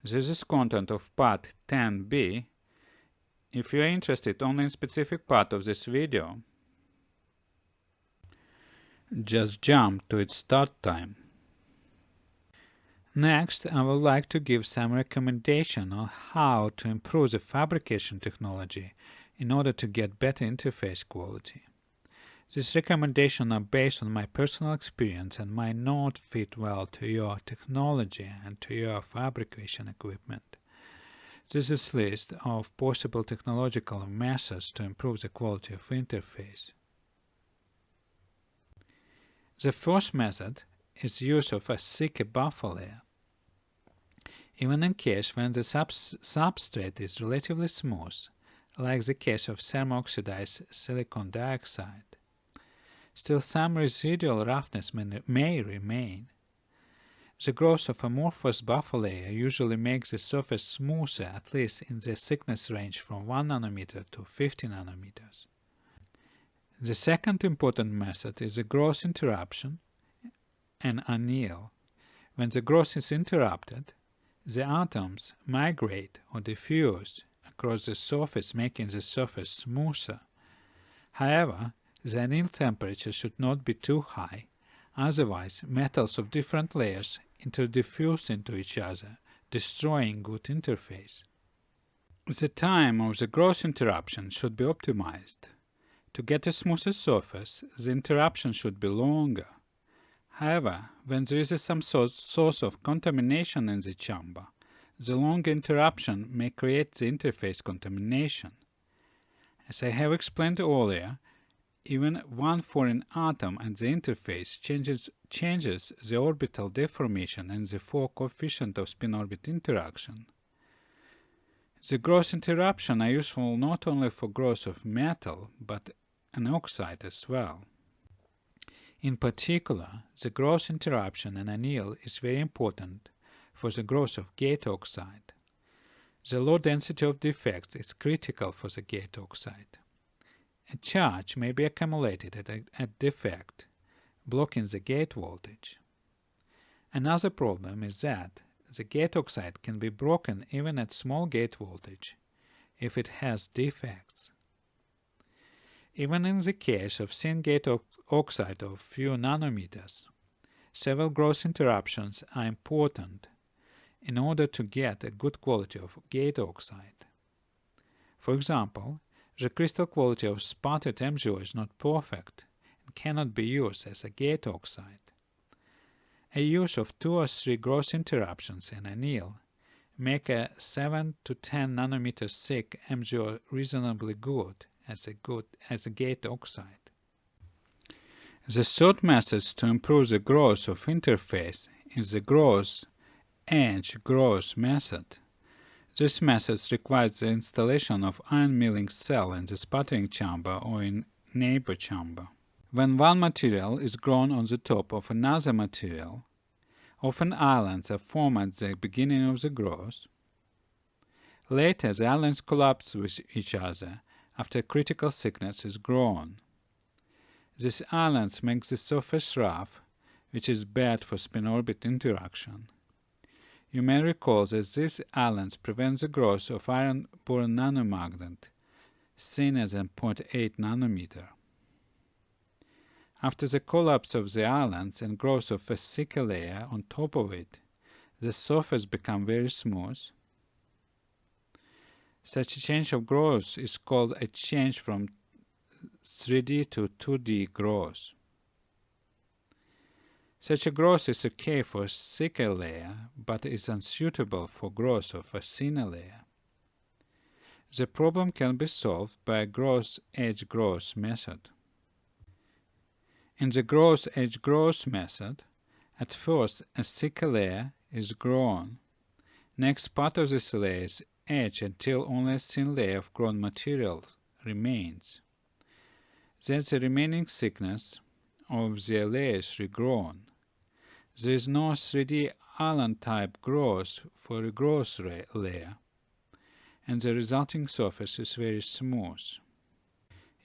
This is content of part 10b. If you are interested only in specific part of this video, just jump to its start time. Next, I would like to give some recommendation on how to improve the fabrication technology in order to get better interface quality. These recommendations are based on my personal experience and might not fit well to your technology and to your fabrication equipment. This is a list of possible technological methods to improve the quality of interface. The first method is use of a thicker buffer layer. Even in case when the substrate is relatively smooth, like the case of thermo-oxidized silicon dioxide, still some residual roughness may remain. The growth of amorphous buffer layer usually makes the surface smoother, at least in the thickness range from 1 nanometer to 50 nanometers. The second important method is the growth interruption and anneal. When the growth is interrupted, the atoms migrate or diffuse across the surface, making the surface smoother. However, the anneal temperature should not be too high, otherwise metals of different layers interdiffuse into each other, destroying good interface. The time of the growth interruption should be optimized. To get a smoother surface, the interruption should be longer. However, when there is some source of contamination in the chamber, the long interruption may create the interface contamination. As I have explained earlier, even one foreign atom at the interface changes the orbital deformation and therefore coefficient of spin-orbit interaction. The growth interruption are useful not only for growth of metal, but an oxide as well. In particular, the growth interruption and anneal is very important for the growth of gate oxide. The low density of defects is critical for the gate oxide. A charge may be accumulated at defect, blocking the gate voltage. Another problem is that the gate oxide can be broken even at small gate voltage if it has defects. Even in the case of thin gate oxide of few nanometers, several growth interruptions are important in order to get a good quality of gate oxide. For example, the crystal quality of sputtered MgO is not perfect and cannot be used as a gate oxide. A use of 2 or 3 growth interruptions in anneal make a 7 to 10 nanometer thick MgO reasonably good as a gate oxide. The third method to improve the growth of interface is the growth edge growth method. This method requires the installation of ion milling cell in the sputtering chamber or in neighbor chamber. When one material is grown on the top of another material, often islands are formed at the beginning of the growth. Later, the islands collapse with each other after critical thickness is grown. These islands make the surface rough, which is bad for spin-orbit interaction. You may recall that these islands prevent the growth of iron-boron nanomagnet, thinner than 0.8 nanometer. After the collapse of the islands and growth of a thicker layer on top of it, the surface becomes very smooth. Such a change of growth is called a change from 3D to 2D growth. Such a growth is okay for a thicker layer, but is unsuitable for growth of a thinner layer. The problem can be solved by a growth edge growth method. In the growth edge growth method, at first a thicker layer is grown. Next part of this layer is edged until only a thin layer of grown material remains. Then the remaining thickness of the layer is regrown. There is no 3D island type growth for a growth layer, and the resulting surface is very smooth.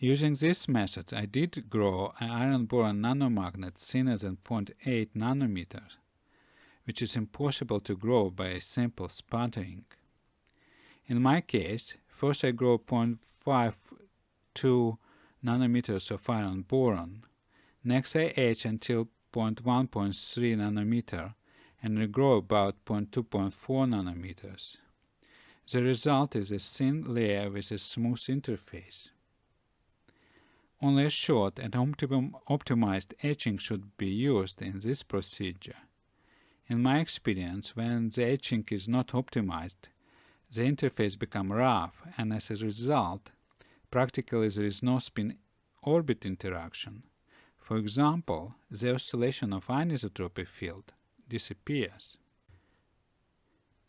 Using this method, I did grow an iron-boron nanomagnet thinner than 0.8 nanometers, which is impossible to grow by a simple sputtering. In my case, first I grow 0.52 nanometers of iron boron. Next I etch until 0.1.3 nanometer and regrow about 0.2.4 nanometers. The result is a thin layer with a smooth interface. Only a short and optimized etching should be used in this procedure. In my experience, when the etching is not optimized, the interface becomes rough, and as a result, practically there is no spin-orbit interaction. For example, the oscillation of anisotropy field disappears.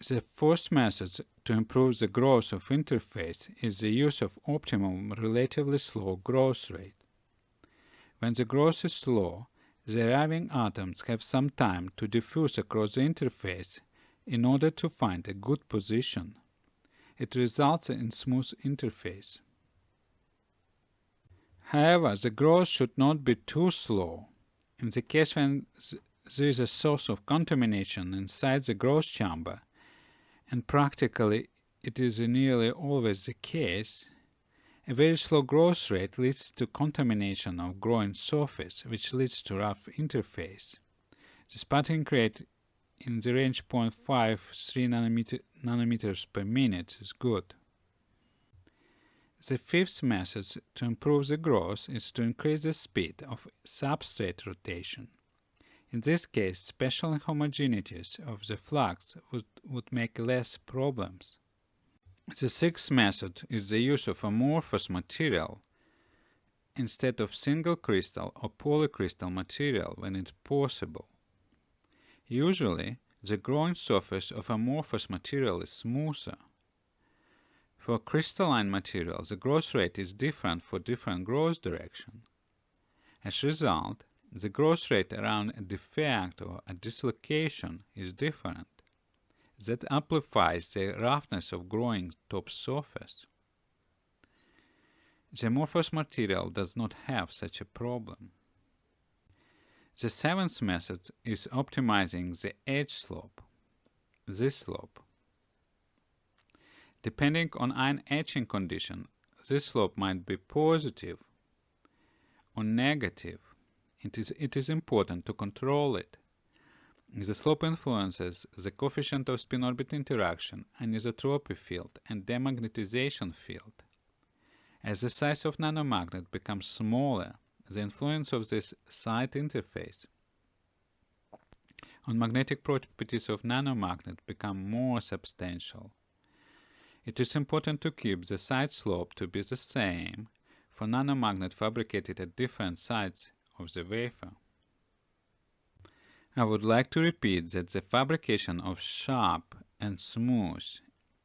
The first method to improve the growth of interface is the use of optimum relatively slow growth rate. When the growth is slow, the arriving atoms have some time to diffuse across the interface in order to find a good position. It results in smooth interface. However, the growth should not be too slow. In the case when there is a source of contamination inside the growth chamber, and practically it is nearly always the case, a very slow growth rate leads to contamination of growing surface, which leads to rough interface. The sputtering rate in the range 0.53 nanometers per minute is good. The fifth method to improve the growth is to increase the speed of substrate rotation. In this case, special inhomogeneities of the flux would make less problems. The sixth method is the use of amorphous material instead of single crystal or polycrystal material when it's possible. Usually, the growing surface of amorphous material is smoother. For crystalline material, the growth rate is different for different growth direction. As a result, the growth rate around a defect or a dislocation is different. That amplifies the roughness of growing top surface. The amorphous material does not have such a problem. The seventh method is optimizing the edge slope, this slope. Depending on ion etching condition, this slope might be positive or negative. It is important to control it. The slope influences the coefficient of spin-orbit interaction, anisotropy field, and demagnetization field. As the size of nanomagnet becomes smaller, the influence of this side interface on magnetic properties of nanomagnet become more substantial. It is important to keep the side slope to be the same for nanomagnet fabricated at different sides of the wafer. I would like to repeat that the fabrication of sharp and smooth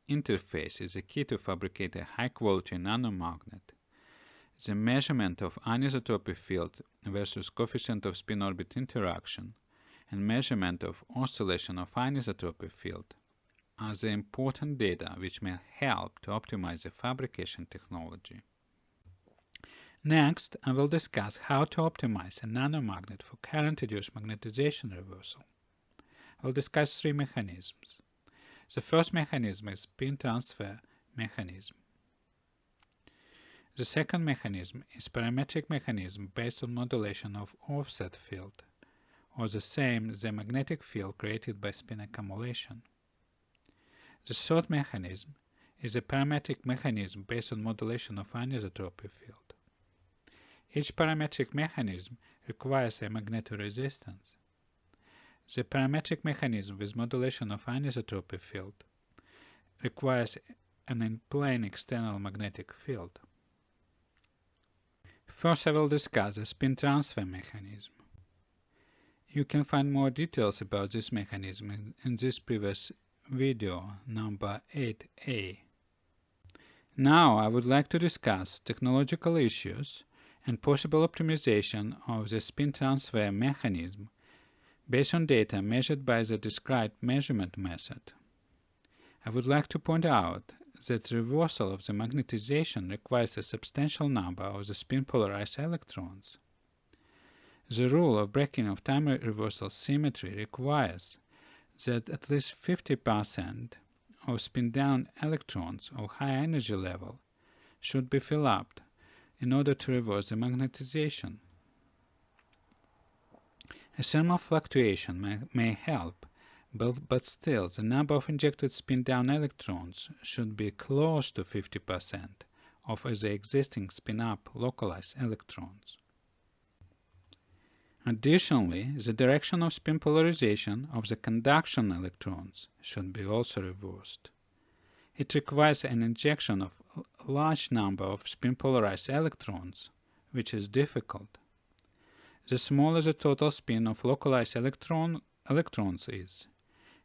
interface is the key to fabricate a high-quality nanomagnet. The measurement of anisotropy field versus coefficient of spin-orbit interaction and measurement of oscillation of anisotropy field are the important data which may help to optimize the fabrication technology. Next, I will discuss how to optimize a nanomagnet for current-induced magnetization reversal. I will discuss three mechanisms. The first mechanism is spin transfer mechanism. The second mechanism is parametric mechanism based on modulation of offset field, or the magnetic field created by spin accumulation. The third mechanism is a parametric mechanism based on modulation of anisotropy field. Each parametric mechanism requires a magnetoresistance. The parametric mechanism with modulation of anisotropy field requires an in-plane external magnetic field. First, I will discuss the spin transfer mechanism. You can find more details about this mechanism in this previous video, number 8a. Now, I would like to discuss technological issues and possible optimization of the spin transfer mechanism based on data measured by the discrete measurement method. I would like to point out that reversal of the magnetization requires a substantial number of the spin-polarized electrons. The rule of breaking of time reversal symmetry requires that at least 50% of spin-down electrons of high energy level should be filled up in order to reverse the magnetization. A thermal fluctuation may help, but still the number of injected spin-down electrons should be close to 50% of the existing spin-up localized electrons. Additionally, the direction of spin polarization of the conduction electrons should be also reversed. It requires an injection of a large number of spin-polarized electrons, which is difficult. The smaller the total spin of localized electrons is,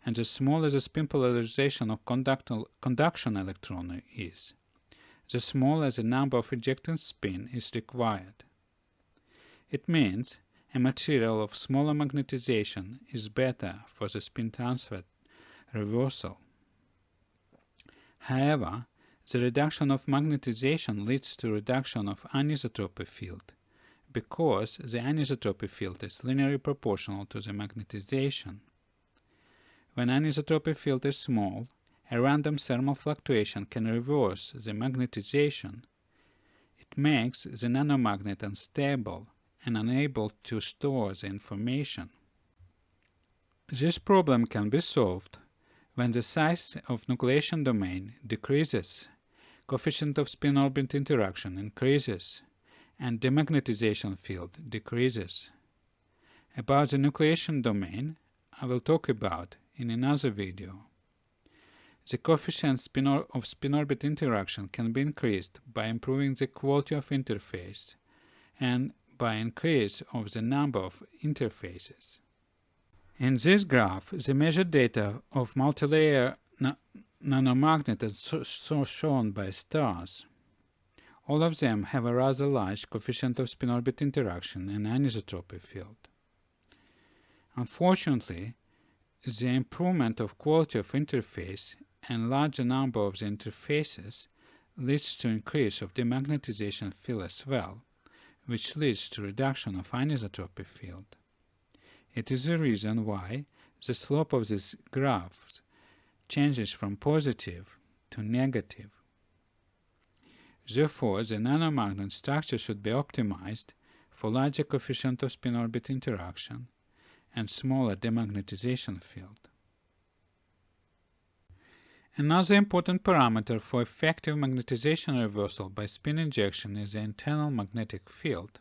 and the smaller the spin polarization of conduction electron is, the smaller the number of ejecting spin is required. It means a material of smaller magnetization is better for the spin transfer reversal. However, the reduction of magnetization leads to reduction of anisotropy field, because the anisotropy field is linearly proportional to the magnetization. When anisotropy field is small, a random thermal fluctuation can reverse the magnetization. It makes the nanomagnet unstable and unable to store the information. This problem can be solved when the size of nucleation domain decreases, coefficient of spin-orbit interaction increases, and demagnetization field decreases. About the nucleation domain, I will talk about in another video. The coefficient of spin-orbit interaction can be increased by improving the quality of interface and by increase of the number of interfaces. In this graph, the measured data of multilayer nanomagnet is shown by stars. All of them have a rather large coefficient of spin-orbit interaction and anisotropy field. Unfortunately, the improvement of quality of interface and larger number of the interfaces leads to increase of demagnetization field as well, which leads to reduction of anisotropy field. It is the reason why the slope of this graph changes from positive to negative. Therefore, the nanomagnet structure should be optimized for larger coefficient of spin-orbit interaction and smaller demagnetization field. Another important parameter for effective magnetization reversal by spin injection is the internal magnetic field.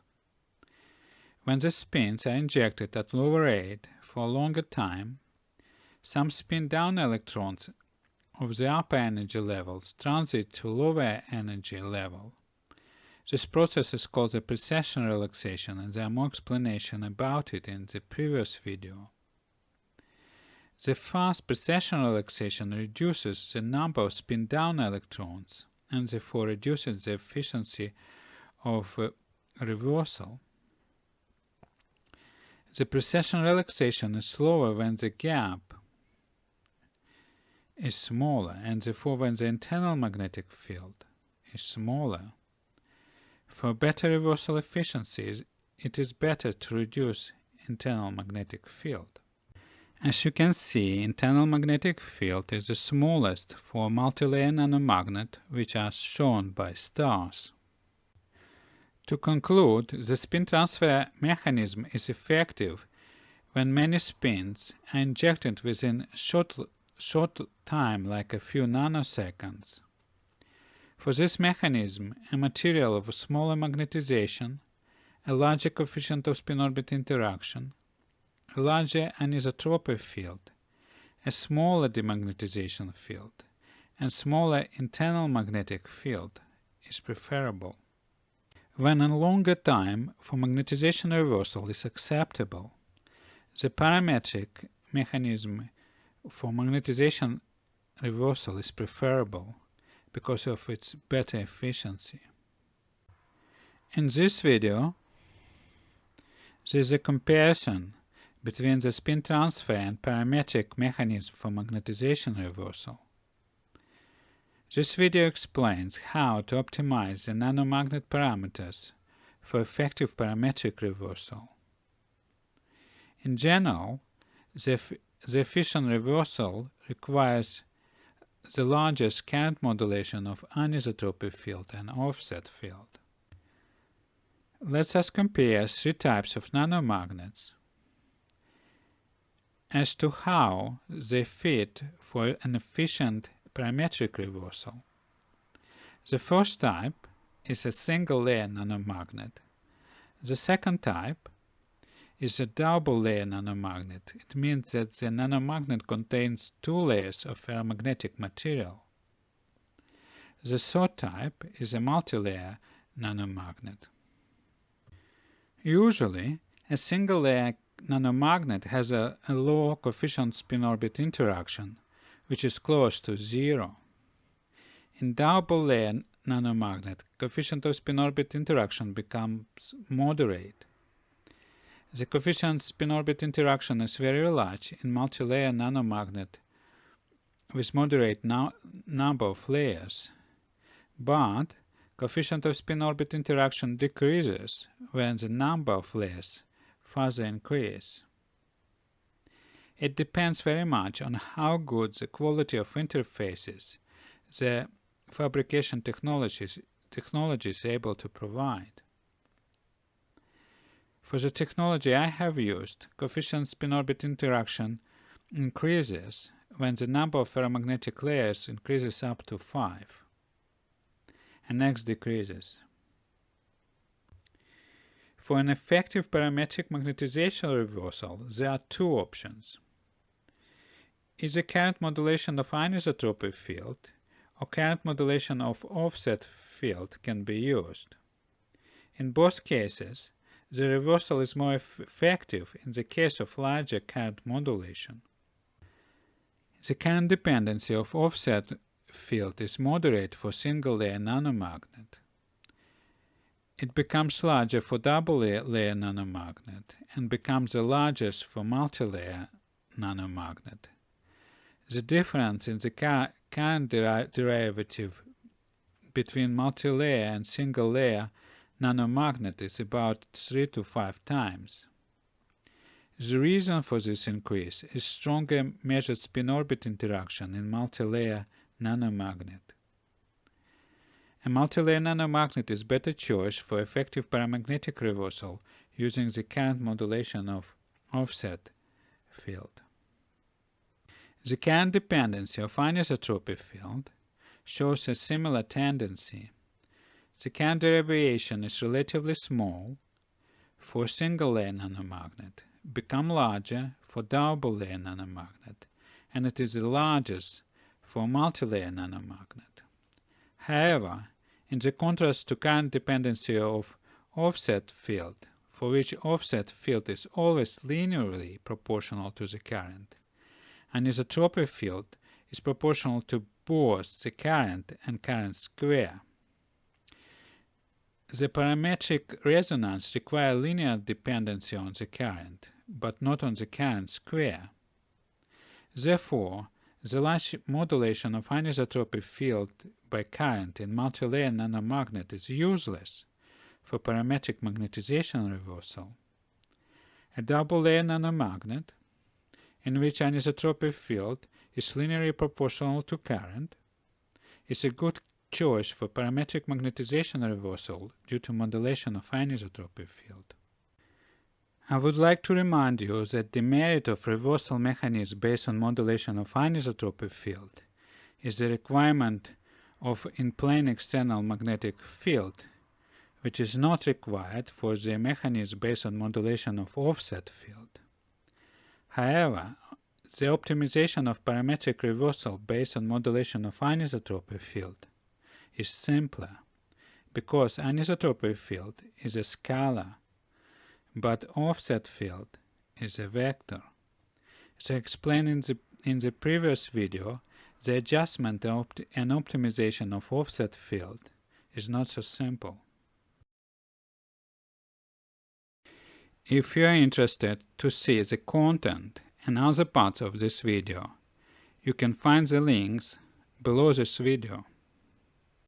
When the spins are injected at lower rate for a longer time, some spin-down electrons of the upper energy levels transit to lower energy level. This process is called the Precession relaxation, and there are more explanation about it in the previous video. The fast Precession relaxation reduces the number of spin-down electrons and therefore reduces the efficiency of reversal. The Precession relaxation is slower when the gap is smaller, and therefore when the internal magnetic field is smaller. For better reversal efficiencies, it is better to reduce internal magnetic field. As you can see, internal magnetic field is the smallest for multilayer nanomagnet, which are shown by stars. To conclude, the spin transfer mechanism is effective when many spins are injected within short time, like a few nanoseconds. For this mechanism, a material of a smaller magnetization, a larger coefficient of spin-orbit interaction, a larger anisotropy field, a smaller demagnetization field, and smaller internal magnetic field is preferable. When a longer time for magnetization reversal is acceptable, the parametric mechanism for magnetization reversal is preferable because of its better efficiency. In this video, there is a comparison between the spin transfer and parametric mechanism for magnetization reversal. This video explains how to optimize the nanomagnet parameters for effective parametric reversal. In general, the the efficient reversal requires the largest current modulation of anisotropy field and offset field. Let us compare three types of nanomagnets as to how they fit for an efficient parametric reversal. The first type is a single-layer nanomagnet. The second type is a double-layer nanomagnet. It means that the nanomagnet contains two layers of ferromagnetic material. The third type is a multi-layer nanomagnet. Usually, a single-layer nanomagnet has a low coefficient spin-orbit interaction, which is close to zero. In double-layer nanomagnet, coefficient of spin-orbit interaction becomes moderate. The coefficient spin-orbit interaction is very large in multi-layer nanomagnet with moderate number of layers, but coefficient of spin-orbit interaction decreases when the number of layers further increase. It depends very much on how good the quality of interfaces the fabrication technology is able to provide. For the technology I have used, coefficient spin-orbit interaction increases when the number of ferromagnetic layers increases up to 5, and next decreases. For an effective parametric magnetization reversal, there are two options. Either current modulation of anisotropy field or current modulation of offset field can be used. In both cases, the reversal is more effective in the case of larger current modulation. The current dependency of offset field is moderate for single-layer nanomagnet. It becomes larger for double-layer nanomagnet and becomes the largest for multi-layer nanomagnet. The difference in the current derivative between multi-layer and single-layer nanomagnet is about 3 to 5 times. The reason for this increase is stronger measured spin-orbit interaction in multi-layer nanomagnet. A multi-layer nanomagnet is better choice for effective paramagnetic reversal using the current modulation of offset field. The current dependency of anisotropy field shows a similar tendency. The current derivation is relatively small for single-layer nanomagnet, become larger for double-layer nanomagnet, and it is the largest for multi-layer nanomagnet. However, in the contrast to current dependency of offset field, for which offset field is always linearly proportional to the current, anisotropy field is proportional to both the current and current square. The parametric resonance requires linear dependency on the current, but not on the current square. Therefore, the large modulation of anisotropy field by current in multi-layer nanomagnet is useless for parametric magnetization reversal. A double-layer nanomagnet, in which anisotropy field is linearly proportional to current, is a good choice for parametric magnetization reversal due to modulation of anisotropy field. I would like to remind you that the merit of reversal mechanism based on modulation of anisotropy field is the requirement of in-plane external magnetic field, which is not required for the mechanism based on modulation of offset field. However, the optimization of parametric reversal based on modulation of anisotropy field is simpler, because anisotropy field is a scalar, but offset field is a vector. As I explained in the previous video, the adjustment and optimization of offset field is not so simple. If you are interested to see the content and other parts of this video, you can find the links below this video.